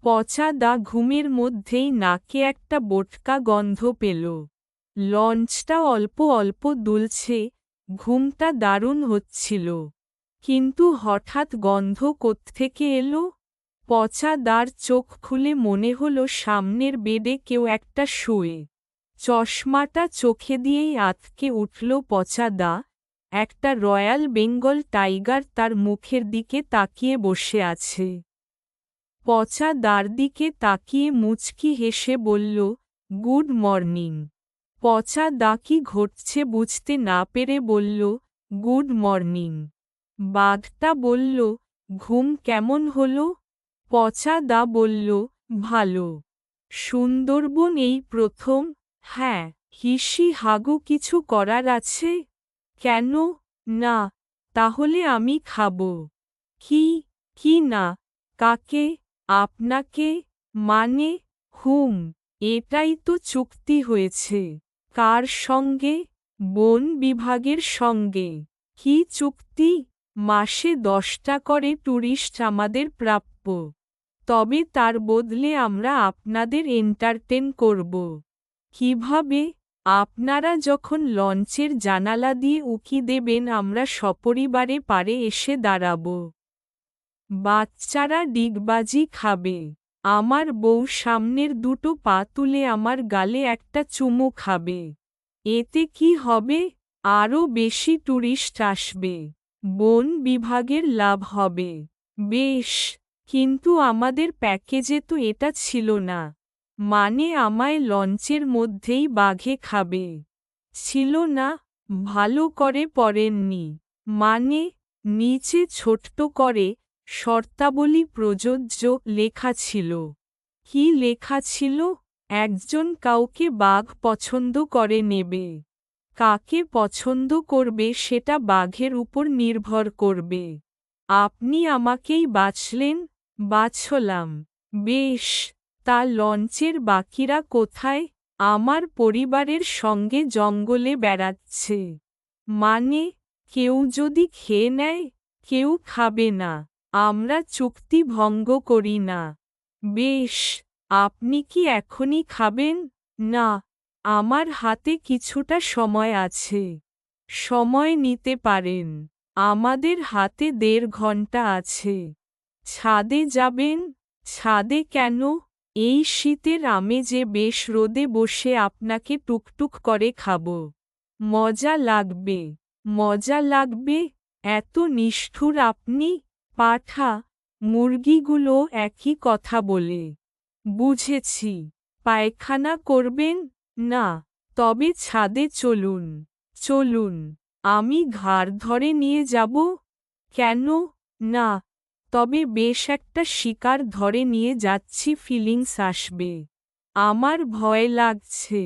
পচা দা ঘুমের মধ্যেই নাকে একটা বোটকা গন্ধ পেল। লঞ্চটা অল্প অল্প দুলছে, ঘুমটা দারুণ হচ্ছিল। কিন্তু হঠাৎ গন্ধ কোত্থেকে এলো? পচা দার চোখ খুলে মনে হলো সামনের বেডে কেউ একটা শুয়ে। চশমাটা চোখে দিয়েই আঁতকে উঠল পচা দা। একটা রয়্যাল বেঙ্গল টাইগার তার মুখের দিকে তাকিয়ে বসে আছে। পচা দার দিকে তাকিয়ে মুচকি হেসে বলল, গুড মর্নিং। পচা দা কি ঘটছে বুঝতে না পেরে বলল, গুড মর্নিং। বাঘটা বলল, ঘুম কেমন হলো? পচা দা বলল, ভালো। সুন্দরবন এই প্রথম? হ্যাঁ। হিসি হাগু কিছু করার আছে? কেন? না। তাহলে আমি খাবো। কি? কি না? কাকে? আপনাকে? মানে? এটাই তো চুক্তি হয়েছে। কার সঙ্গে? বন বিভাগের সঙ্গে। কি চুক্তি? মাসে 10টা করে টুরিস্ট আমাদের প্রাপ্য। তবে তার বদলে আমরা আপনাদের এন্টারটেন করব। কিভাবে? আপনারা যখন লঞ্চের জানালা দিয়ে উঁকি দেবেন আমরা সপরিবারে পাড়ে এসে দাঁড়াব। বাচ্চারা ডিগবাজি খাবে। আমার বউ সামনের দুটো পা তুলে আমার গালে একটা চুমু খাবে। এতে কি হবে? আরও বেশি টুরিস্ট আসবে। বন বিভাগের লাভ হবে। বেশ, কিন্তু আমাদের প্যাকেজে তো এটা ছিল না। মানে আমায় লঞ্চের মধ্যেই বাঘে খাবে। ছিল না? ভালো করে পড়েননি। মানে? নিচে ছোট্ট করে শর্তাবলী প্রযোজ্য লেখা ছিল। কি লেখা ছিল? একজন কাউকে বাঘ পছন্দ করে নেবে। কাকে পছন্দ করবে সেটা বাঘের উপর নির্ভর করবে। আপনি আমাকেই বাছলেন? বাছলাম। বেশ, তা লঞ্চের বাকিরা কোথায়? আমার পরিবারের সঙ্গে জঙ্গলে বেড়াচ্ছে। মানে? কেউ যদি খেয়ে নেয়? কেউ খাবে না। আমরা চুক্তি ভঙ্গ করি না। বেশ, আপনি কি এখনই খাবেন? না, আমার হাতে কিছুটা সময় আছে। সময় নিতে পারেন। আমাদের হাতে 1.5 ঘন্টা আছে। ছাদে যাবেন? ছাদে কেন? এই শীতের আমেজে বেশ রোদে বসে আপনাকে টুকটুক করে খাবো। মজা লাগবে। মজা লাগবে? এত নিষ্ঠুর আপনি? পাঠা, মুরগিগুলো একই কথা বলে। বুঝেছি। পায়খানা করবেন? না। তবে ছাদে চলুন। চলুন। আমি ঘাড় ধরে নিয়ে যাব? কেন? না। তবে বেশ একটা শিকার ধরে নিয়ে যাচ্ছি ফিলিংস আসবে। আমার ভয় লাগছে।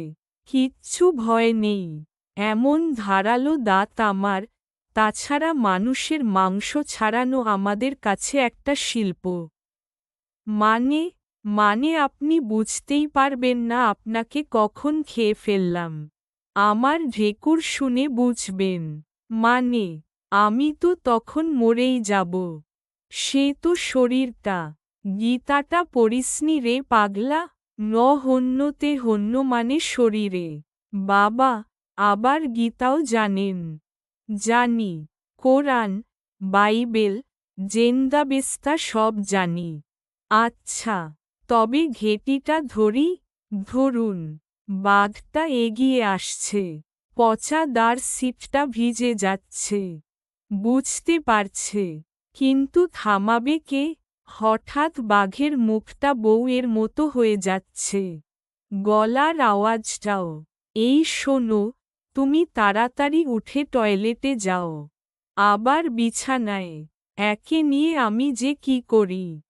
কিচ্ছু ভয় নেই। এমন ধারালো দাঁত আমার, তাছাড়া মানুষের মাংস ছাড়ানো আমাদের কাছে একটা শিল্প। মানে আপনি বুঝতেই পারবেন না আপনাকে কখন খেয়ে ফেললাম। আমার ঢেকুর শুনে বুঝবেন। মানে, আমি তো তখন মরেই যাব। সে তো শরীরটা। গীতাটা পড়িসনি রে পাগলা? ন হন্যতে হন্য মানে শরীরে। বাবা, আবার গীতাও জানেন? জানি। কোরআন, বাইবেল, জেন্দাবেস্তা সব জানি। আচ্ছা, তবে ঘেঁটিটা ধরি? ধরুন। বাঘটা এগিয়ে আসছে। পচা দার সিটটা ভিজে যাচ্ছে। বুঝতে পারছে। কিন্তু থামাবে কে? হঠাৎ বাঘের মুখটা বউয়ের মতো হয়ে যাচ্ছে। গলার আওয়াজটাও। এই শোনো, তুমি তাড়াতাড়ি উঠে টয়লেটে যাও। আবার বিছানায়। একে নিয়ে আমি যে কি করি।